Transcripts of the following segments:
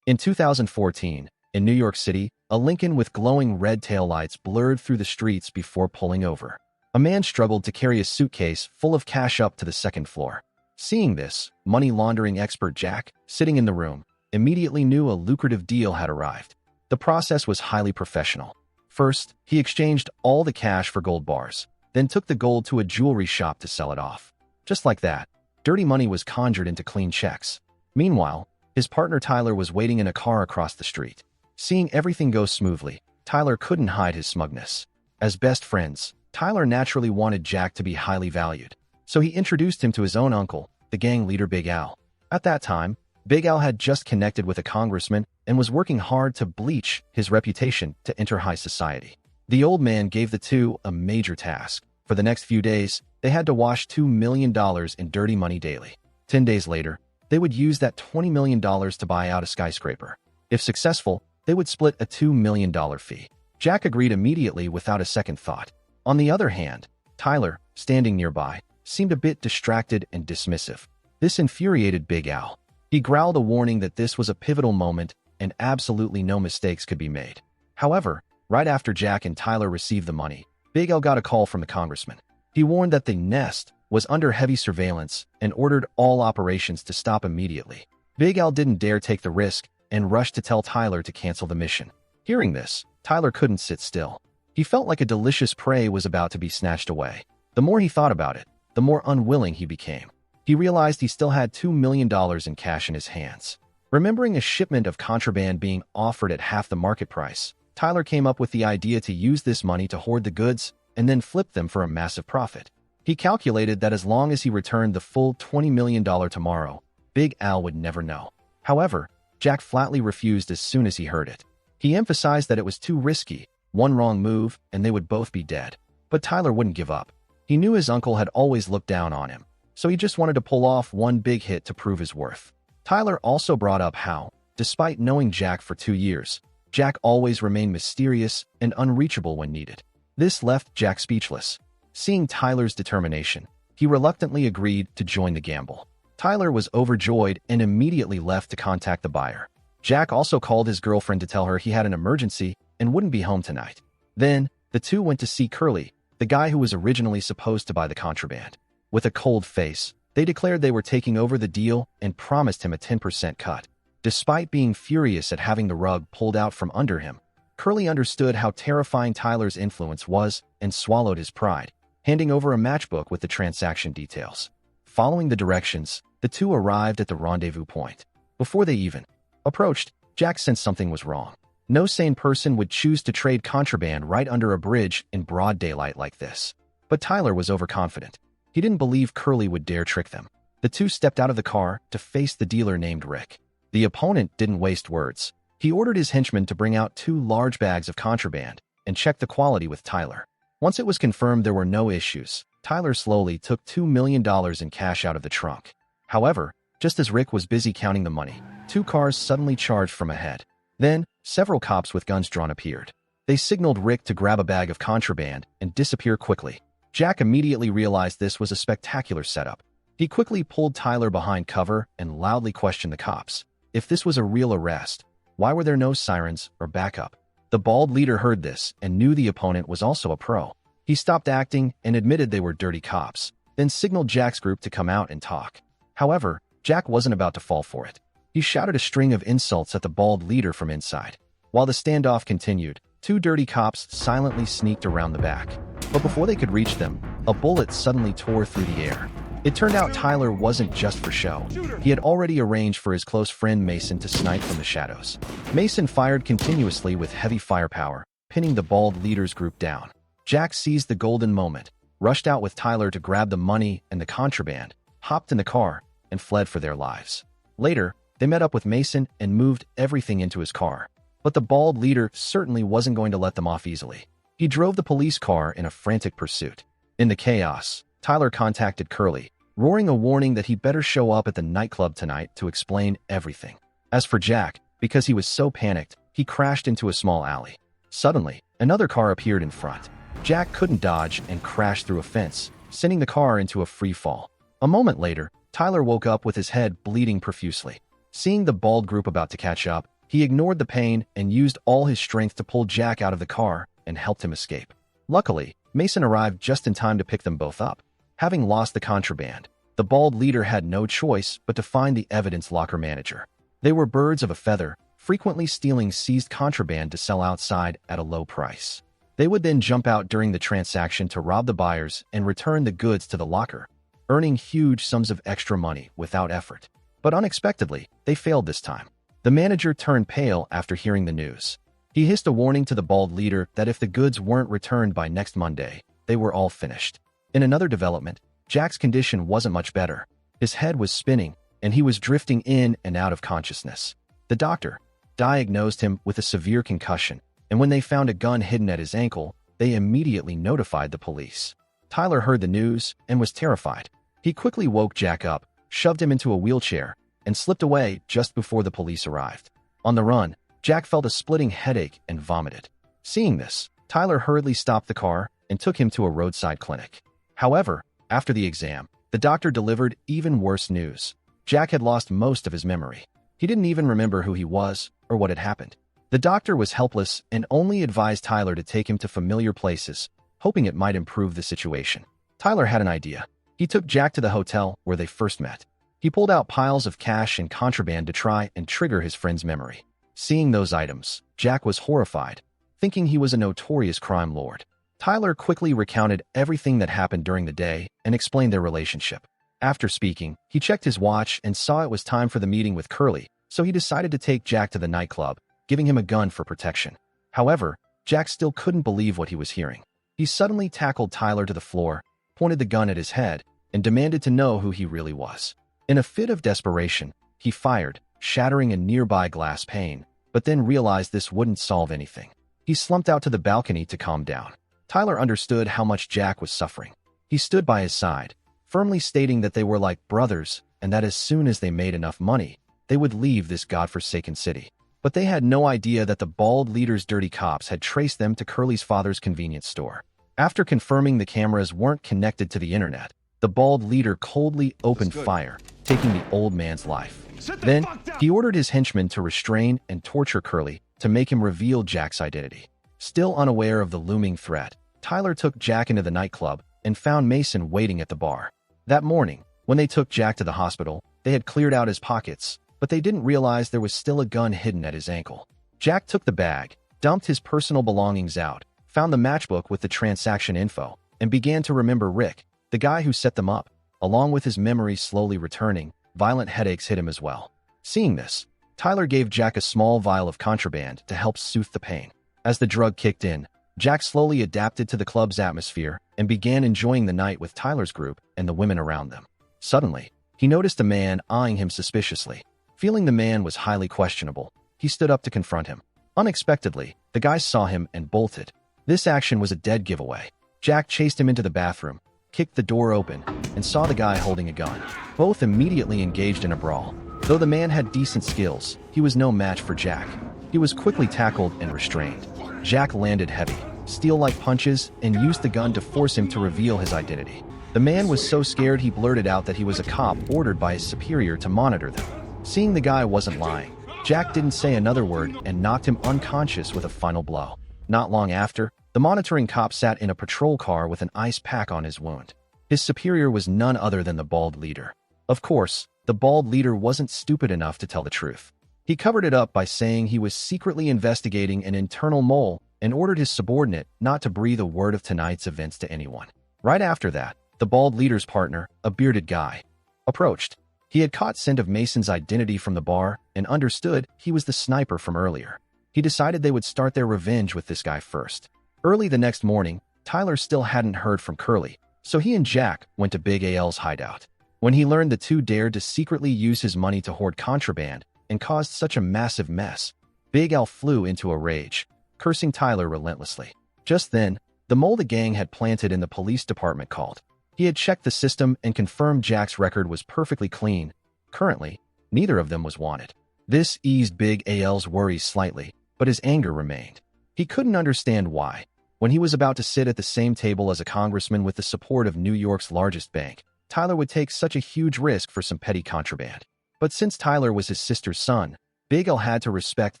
In 2014, in New York City, a Lincoln with glowing red taillights blurred through the streets before pulling over. A man struggled to carry a suitcase full of cash up to the second floor. Seeing this, money laundering expert Jack, sitting in the room, immediately knew a lucrative deal had arrived. The process was highly professional. First, he exchanged all the cash for gold bars, then took the gold to a jewelry shop to sell it off. Just like that, dirty money was conjured into clean checks. Meanwhile, his partner Tyler was waiting in a car across the street. Seeing everything go smoothly, Tyler couldn't hide his smugness. As best friends, Tyler naturally wanted Jack to be highly valued, so he introduced him to his own uncle, the gang leader Big Al. At that time, Big Al had just connected with a congressman and was working hard to bleach his reputation to enter high society. The old man gave the two a major task. For the next few days, they had to wash $2 million in dirty money daily. 10 days later, they would use that $20 million to buy out a skyscraper. If successful, they would split a $2 million fee. Jack agreed immediately without a second thought. On the other hand, Tyler, standing nearby, seemed a bit distracted and dismissive. This infuriated Big Al. He growled a warning that this was a pivotal moment and absolutely no mistakes could be made. However, right after Jack and Tyler received the money, Big Al got a call from the congressman. He warned that the nest was under heavy surveillance and ordered all operations to stop immediately. Big Al didn't dare take the risk and rushed to tell Tyler to cancel the mission. Hearing this, Tyler couldn't sit still. He felt like a delicious prey was about to be snatched away. The more he thought about it, the more unwilling he became. He realized he still had $2 million in cash in his hands. Remembering a shipment of contraband being offered at half the market price, Tyler came up with the idea to use this money to hoard the goods and then flip them for a massive profit. He calculated that as long as he returned the full $20 million tomorrow, Big Al would never know. However, Jack flatly refused as soon as he heard it. He emphasized that it was too risky. One wrong move, and they would both be dead. But Tyler wouldn't give up. He knew his uncle had always looked down on him, so he just wanted to pull off one big hit to prove his worth. Tyler also brought up how, despite knowing Jack for 2 years, Jack always remained mysterious and unreachable when needed. This left Jack speechless. Seeing Tyler's determination, he reluctantly agreed to join the gamble. Tyler was overjoyed and immediately left to contact the buyer. Jack also called his girlfriend to tell her he had an emergency and wouldn't be home tonight. Then, the two went to see Curly, the guy who was originally supposed to buy the contraband. With a cold face, they declared they were taking over the deal and promised him a 10% cut. Despite being furious at having the rug pulled out from under him, Curly understood how terrifying Tyler's influence was and swallowed his pride, handing over a matchbook with the transaction details. Following the directions, the two arrived at the rendezvous point. Before they even approached, Jack sensed something was wrong. No sane person would choose to trade contraband right under a bridge in broad daylight like this. But Tyler was overconfident. He didn't believe Curly would dare trick them. The two stepped out of the car to face the dealer named Rick. The opponent didn't waste words. He ordered his henchmen to bring out 2 large bags of contraband and check the quality with Tyler. Once it was confirmed there were no issues, Tyler slowly took $2 million in cash out of the trunk. However, just as Rick was busy counting the money, 2 cars suddenly charged from ahead. Then, several cops with guns drawn appeared. They signaled Rick to grab a bag of contraband and disappear quickly. Jack immediately realized this was a spectacular setup. He quickly pulled Tyler behind cover and loudly questioned the cops. If this was a real arrest, why were there no sirens or backup? The bald leader heard this and knew the opponent was also a pro. He stopped acting and admitted they were dirty cops, then signaled Jack's group to come out and talk. However, Jack wasn't about to fall for it. He shouted a string of insults at the bald leader from inside. While the standoff continued, 2 dirty cops silently sneaked around the back. But before they could reach them, a bullet suddenly tore through the air. It turned out Tyler wasn't just for show. He had already arranged for his close friend Mason to snipe from the shadows. Mason fired continuously with heavy firepower, pinning the bald leader's group down. Jack seized the golden moment, rushed out with Tyler to grab the money and the contraband, hopped in the car, and fled for their lives. Later, they met up with Mason and moved everything into his car. But the bald leader certainly wasn't going to let them off easily. He drove the police car in a frantic pursuit. In the chaos, Tyler contacted Curly, roaring a warning that he better show up at the nightclub tonight to explain everything. As for Jack, because he was so panicked, he crashed into a small alley. Suddenly, another car appeared in front. Jack couldn't dodge and crashed through a fence, sending the car into a free fall. A moment later, Tyler woke up with his head bleeding profusely. Seeing the bald group about to catch up, He ignored the pain and used all his strength to pull Jack out of the car and helped him escape. Luckily, Mason arrived just in time to pick them both up. Having lost the contraband, the bald leader had no choice but to find the evidence locker manager. They were birds of a feather, frequently stealing seized contraband to sell outside at a low price. They would then jump out during the transaction to rob the buyers and return the goods to the locker, earning huge sums of extra money without effort. But unexpectedly, they failed this time. The manager turned pale after hearing the news. He hissed a warning to the bald leader that if the goods weren't returned by next Monday, they were all finished. In another development, Jack's condition wasn't much better. His head was spinning, and he was drifting in and out of consciousness. The doctor diagnosed him with a severe concussion, and when they found a gun hidden at his ankle, they immediately notified the police. Tyler heard the news and was terrified. He quickly woke Jack up, shoved him into a wheelchair, and slipped away just before the police arrived. On the run, Jack felt a splitting headache and vomited. Seeing this, Tyler hurriedly stopped the car and took him to a roadside clinic. However, after the exam, the doctor delivered even worse news. Jack had lost most of his memory. He didn't even remember who he was or what had happened. The doctor was helpless and only advised Tyler to take him to familiar places, hoping it might improve the situation. Tyler had an idea. He took Jack to the hotel where they first met. He pulled out piles of cash and contraband to try and trigger his friend's memory. Seeing those items, Jack was horrified, thinking he was a notorious crime lord. Tyler quickly recounted everything that happened during the day and explained their relationship. After speaking, he checked his watch and saw it was time for the meeting with Curly, so he decided to take Jack to the nightclub, giving him a gun for protection. However, Jack still couldn't believe what he was hearing. He suddenly tackled Tyler to the floor, pointed the gun at his head, and demanded to know who he really was. In a fit of desperation, he fired, shattering a nearby glass pane, but then realized this wouldn't solve anything. He slumped out to the balcony to calm down. Tyler understood how much Jack was suffering. He stood by his side, firmly stating that they were like brothers and that as soon as they made enough money, they would leave this godforsaken city. But they had no idea that the bald leader's dirty cops had traced them to Curly's father's convenience store. After confirming the cameras weren't connected to the internet, the bald leader coldly opened fire, taking the old man's life. Then, he ordered his henchmen to restrain and torture Curly to make him reveal Jack's identity. Still unaware of the looming threat, Tyler took Jack into the nightclub and found Mason waiting at the bar. That morning, when they took Jack to the hospital, they had cleared out his pockets, but they didn't realize there was still a gun hidden at his ankle. Jack took the bag, dumped his personal belongings out, found the matchbook with the transaction info, and began to remember Rick, the guy who set them up. Along with his memory slowly returning, violent headaches hit him as well. Seeing this, Tyler gave Jack a small vial of contraband to help soothe the pain. As the drug kicked in, Jack slowly adapted to the club's atmosphere and began enjoying the night with Tyler's group and the women around them. Suddenly, he noticed a man eyeing him suspiciously. Feeling the man was highly questionable, he stood up to confront him. Unexpectedly, the guy saw him and bolted. This action was a dead giveaway. Jack chased him into the bathroom, kicked the door open, and saw the guy holding a gun. Both immediately engaged in a brawl. Though the man had decent skills, he was no match for Jack. He was quickly tackled and restrained. Jack landed heavy, steel-like punches, and used the gun to force him to reveal his identity. The man was so scared he blurted out that he was a cop ordered by his superior to monitor them. Seeing the guy wasn't lying, Jack didn't say another word and knocked him unconscious with a final blow. Not long after, the monitoring cop sat in a patrol car with an ice pack on his wound. His superior was none other than the bald leader. Of course, the bald leader wasn't stupid enough to tell the truth. He covered it up by saying he was secretly investigating an internal mole and ordered his subordinate not to breathe a word of tonight's events to anyone. Right after that, the bald leader's partner, a bearded guy, approached. He had caught scent of Mason's identity from the bar and understood he was the sniper from earlier. He decided they would start their revenge with this guy first. Early the next morning, Tyler still hadn't heard from Curly, so he and Jack went to Big Al's hideout. When he learned the two dared to secretly use his money to hoard contraband and caused such a massive mess, Big Al flew into a rage, cursing Tyler relentlessly. Just then, the mole the gang had planted in the police department called. He had checked the system and confirmed Jack's record was perfectly clean. Currently, neither of them was wanted. This eased Big Al's worries slightly, but his anger remained. He couldn't understand why, when he was about to sit at the same table as a congressman with the support of New York's largest bank, Tyler would take such a huge risk for some petty contraband. But since Tyler was his sister's son, Big Al had to respect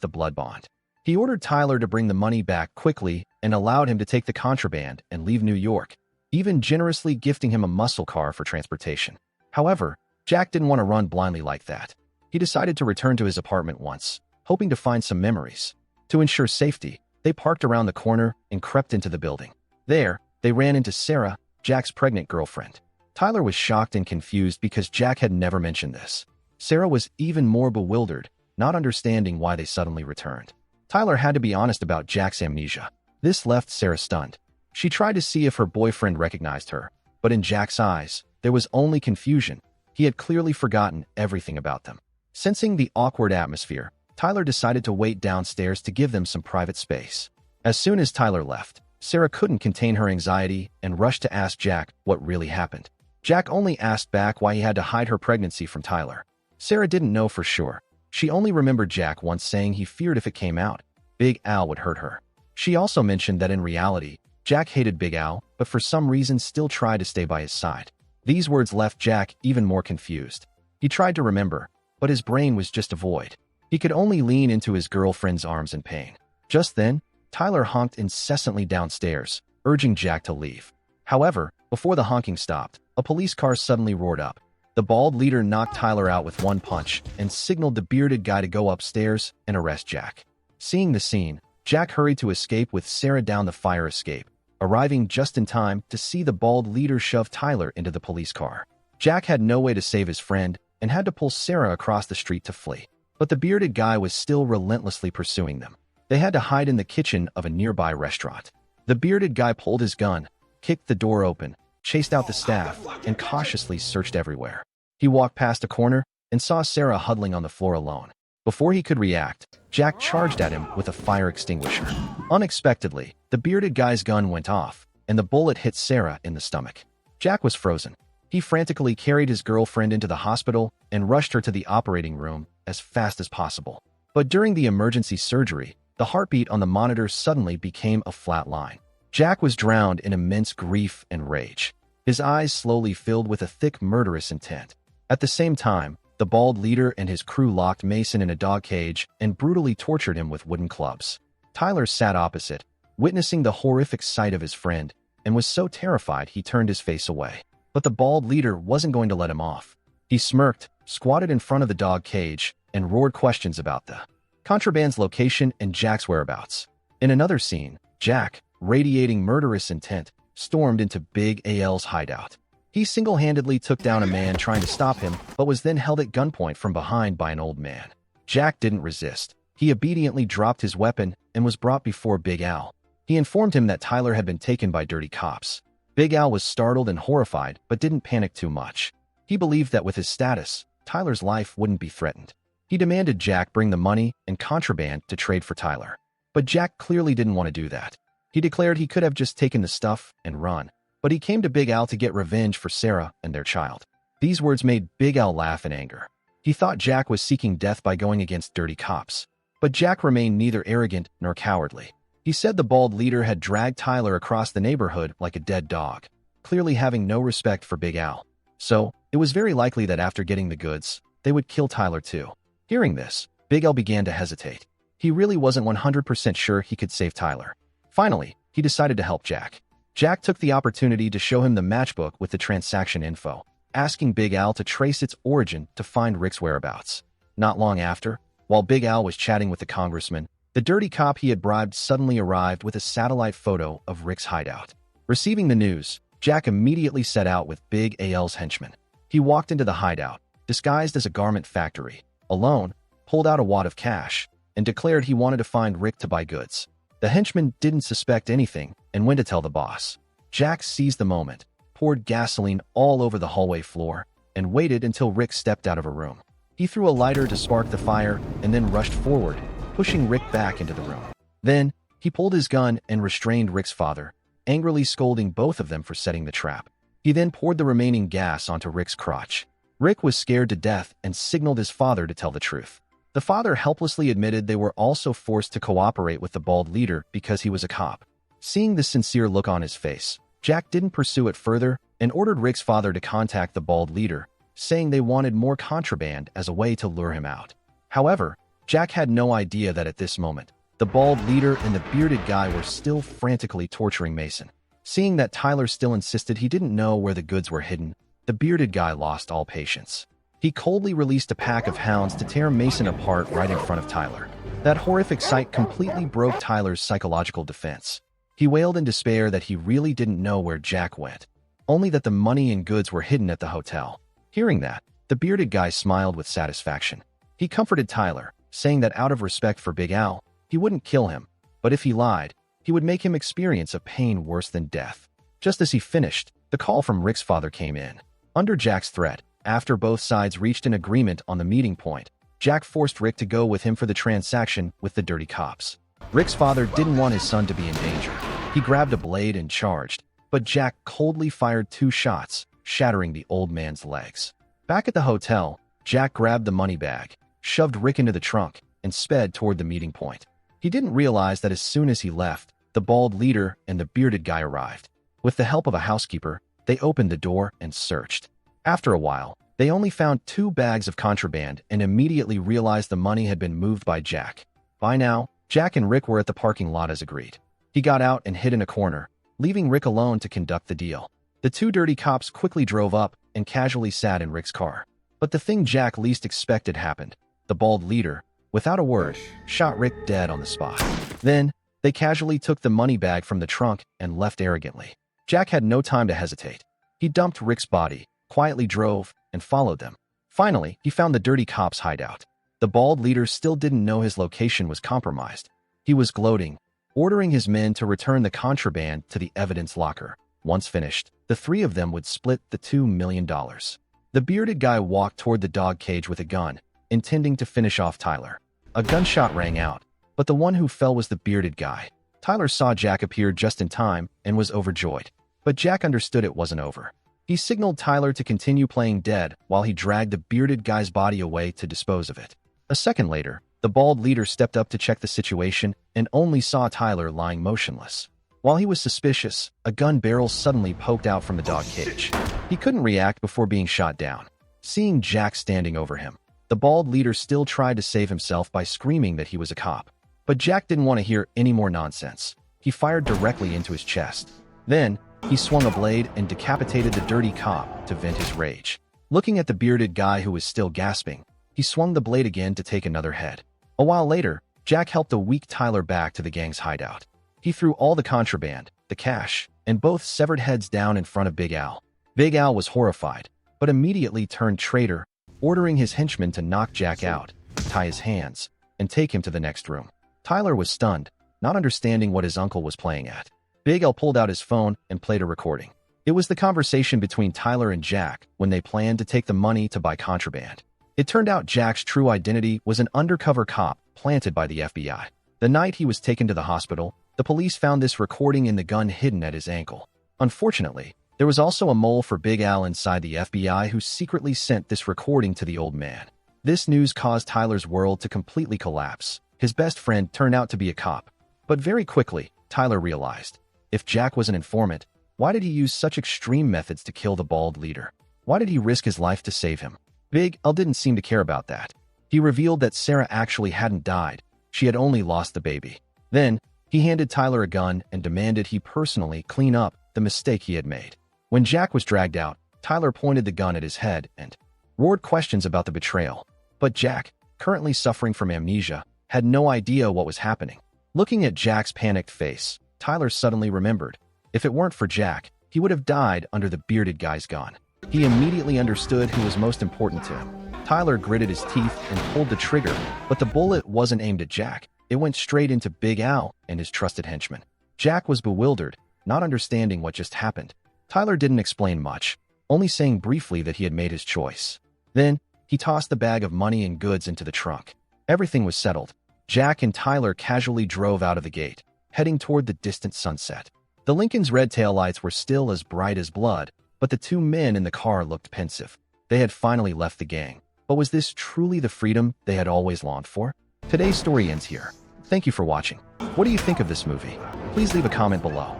the blood bond. He ordered Tyler to bring the money back quickly and allowed him to take the contraband and leave New York, even generously gifting him a muscle car for transportation. However, Jack didn't want to run blindly like that. He decided to return to his apartment once, hoping to find some memories. To ensure safety, they parked around the corner and crept into the building. There, they ran into Sarah, Jack's pregnant girlfriend. Tyler was shocked and confused because Jack had never mentioned this. Sarah was even more bewildered, not understanding why they suddenly returned. Tyler had to be honest about Jack's amnesia. This left Sarah stunned. She tried to see if her boyfriend recognized her, but in Jack's eyes, there was only confusion. He had clearly forgotten everything about them. Sensing the awkward atmosphere, Tyler decided to wait downstairs to give them some private space. As soon as Tyler left, Sarah couldn't contain her anxiety and rushed to ask Jack what really happened. Jack only asked back why he had to hide her pregnancy from Tyler. Sarah didn't know for sure. She only remembered Jack once saying he feared if it came out, Big Al would hurt her. She also mentioned that in reality, Jack hated Big Al, but for some reason still tried to stay by his side. These words left Jack even more confused. He tried to remember, but his brain was just a void. He could only lean into his girlfriend's arms in pain. Just then, Tyler honked incessantly downstairs, urging Jack to leave. However, before the honking stopped, a police car suddenly roared up. The bald leader knocked Tyler out with one punch and signaled the bearded guy to go upstairs and arrest Jack. Seeing the scene, Jack hurried to escape with Sarah down the fire escape, arriving just in time to see the bald leader shove Tyler into the police car. Jack had no way to save his friend and had to pull Sarah across the street to flee. But the bearded guy was still relentlessly pursuing them. They had to hide in the kitchen of a nearby restaurant. The bearded guy pulled his gun, kicked the door open, chased out the staff, and cautiously searched everywhere. He walked past a corner and saw Sarah huddling on the floor alone. Before he could react, Jack charged at him with a fire extinguisher. Unexpectedly, the bearded guy's gun went off, and the bullet hit Sarah in the stomach. Jack was frozen. He frantically carried his girlfriend into the hospital and rushed her to the operating room as fast as possible. But during the emergency surgery, the heartbeat on the monitor suddenly became a flat line. Jack was drowned in immense grief and rage. His eyes slowly filled with a thick, murderous intent. At the same time, the bald leader and his crew locked Mason in a dog cage and brutally tortured him with wooden clubs. Tyler sat opposite, witnessing the horrific sight of his friend, and was so terrified he turned his face away. But the bald leader wasn't going to let him off. He smirked, squatted in front of the dog cage, and roared questions about the contraband's location and Jack's whereabouts. In another scene, Jack, radiating murderous intent, stormed into Big Al's hideout. He single-handedly took down a man trying to stop him, but was then held at gunpoint from behind by an old man. Jack didn't resist. He obediently dropped his weapon and was brought before Big Al. He informed him that Tyler had been taken by dirty cops. Big Al was startled and horrified, but didn't panic too much. He believed that with his status, Tyler's life wouldn't be threatened. He demanded Jack bring the money and contraband to trade for Tyler. But Jack clearly didn't want to do that. He declared he could have just taken the stuff and run. But he came to Big Al to get revenge for Sarah and their child. These words made Big Al laugh in anger. He thought Jack was seeking death by going against dirty cops. But Jack remained neither arrogant nor cowardly. He said the bald leader had dragged Tyler across the neighborhood like a dead dog, clearly having no respect for Big Al. So, it was very likely that after getting the goods, they would kill Tyler too. Hearing this, Big Al began to hesitate. He really wasn't 100% sure he could save Tyler. Finally, he decided to help Jack. Jack took the opportunity to show him the matchbook with the transaction info, asking Big Al to trace its origin to find Rick's whereabouts. Not long after, while Big Al was chatting with the congressman, the dirty cop he had bribed suddenly arrived with a satellite photo of Rick's hideout. Receiving the news, Jack immediately set out with Big Al's henchmen. He walked into the hideout, disguised as a garment factory, alone, pulled out a wad of cash, and declared he wanted to find Rick to buy goods. The henchman didn't suspect anything and went to tell the boss. Jack seized the moment, poured gasoline all over the hallway floor, and waited until Rick stepped out of a room. He threw a lighter to spark the fire and then rushed forward, pushing Rick back into the room. Then, he pulled his gun and restrained Rick's father, angrily scolding both of them for setting the trap. He then poured the remaining gas onto Rick's crotch. Rick was scared to death and signaled his father to tell the truth. The father helplessly admitted they were also forced to cooperate with the bald leader because he was a cop. Seeing the sincere look on his face, Jack didn't pursue it further and ordered Rick's father to contact the bald leader, saying they wanted more contraband as a way to lure him out. However, Jack had no idea that at this moment, the bald leader and the bearded guy were still frantically torturing Mason. Seeing that Tyler still insisted he didn't know where the goods were hidden, the bearded guy lost all patience. He coldly released a pack of hounds to tear Mason apart right in front of Tyler. That horrific sight completely broke Tyler's psychological defense. He wailed in despair that he really didn't know where Jack went, only that the money and goods were hidden at the hotel. Hearing that, the bearded guy smiled with satisfaction. He comforted Tyler, saying that out of respect for Big Al, he wouldn't kill him, but if he lied, he would make him experience a pain worse than death. Just as he finished, the call from Rick's father came in. Under Jack's threat, after both sides reached an agreement on the meeting point, Jack forced Rick to go with him for the transaction with the dirty cops. Rick's father didn't want his son to be in danger. He grabbed a blade and charged, but Jack coldly fired 2 shots, shattering the old man's legs. Back at the hotel, Jack grabbed the money bag, shoved Rick into the trunk, and sped toward the meeting point. He didn't realize that as soon as he left, the bald leader and the bearded guy arrived. With the help of a housekeeper, they opened the door and searched. After a while, they only found 2 bags of contraband and immediately realized the money had been moved by Jack. By now, Jack and Rick were at the parking lot as agreed. He got out and hid in a corner, leaving Rick alone to conduct the deal. The 2 dirty cops quickly drove up and casually sat in Rick's car. But the thing Jack least expected happened. The bald leader, without a word, shot Rick dead on the spot. Then, they casually took the money bag from the trunk and left arrogantly. Jack had no time to hesitate. He dumped Rick's body, quietly drove, and followed them. Finally, he found the dirty cops' hideout. The bald leader still didn't know his location was compromised. He was gloating, ordering his men to return the contraband to the evidence locker. Once finished, the 3 of them would split the $2 million. The bearded guy walked toward the dog cage with a gun, intending to finish off Tyler. A gunshot rang out, but the one who fell was the bearded guy. Tyler saw Jack appear just in time and was overjoyed. But Jack understood it wasn't over. He signaled Tyler to continue playing dead while he dragged the bearded guy's body away to dispose of it. A second later, the bald leader stepped up to check the situation and only saw Tyler lying motionless. While he was suspicious, a gun barrel suddenly poked out from the dog cage. He couldn't react before being shot down. Seeing Jack standing over him, the bald leader still tried to save himself by screaming that he was a cop. But Jack didn't want to hear any more nonsense. He fired directly into his chest. Then, he swung a blade and decapitated the dirty cop to vent his rage. Looking at the bearded guy who was still gasping, he swung the blade again to take another head. A while later, Jack helped a weak Tyler back to the gang's hideout. He threw all the contraband, the cash, and both severed heads down in front of Big Al. Big Al was horrified, but immediately turned traitor, ordering his henchmen to knock Jack out, tie his hands, and take him to the next room. Tyler was stunned, not understanding what his uncle was playing at. Big Al pulled out his phone and played a recording. It was the conversation between Tyler and Jack when they planned to take the money to buy contraband. It turned out Jack's true identity was an undercover cop planted by the FBI. The night he was taken to the hospital, the police found this recording in the gun hidden at his ankle. Unfortunately, there was also a mole for Big Al inside the FBI who secretly sent this recording to the old man. This news caused Tyler's world to completely collapse. His best friend turned out to be a cop. But very quickly, Tyler realized, if Jack was an informant, why did he use such extreme methods to kill the bald leader? Why did he risk his life to save him? Big Al didn't seem to care about that. He revealed that Sarah actually hadn't died. She had only lost the baby. Then, he handed Tyler a gun and demanded he personally clean up the mistake he had made. When Jack was dragged out, Tyler pointed the gun at his head and roared questions about the betrayal. But Jack, currently suffering from amnesia, had no idea what was happening. Looking at Jack's panicked face, Tyler suddenly remembered. If it weren't for Jack, he would have died under the bearded guy's gun. He immediately understood who was most important to him. Tyler gritted his teeth and pulled the trigger, but the bullet wasn't aimed at Jack. It went straight into Big Al and his trusted henchman. Jack was bewildered, not understanding what just happened. Tyler didn't explain much, only saying briefly that he had made his choice. Then, he tossed the bag of money and goods into the trunk. Everything was settled. Jack and Tyler casually drove out of the gate, heading toward the distant sunset. The Lincoln's red taillights were still as bright as blood, but the 2 men in the car looked pensive. They had finally left the gang. But was this truly the freedom they had always longed for? Today's story ends here. Thank you for watching. What do you think of this movie? Please leave a comment below.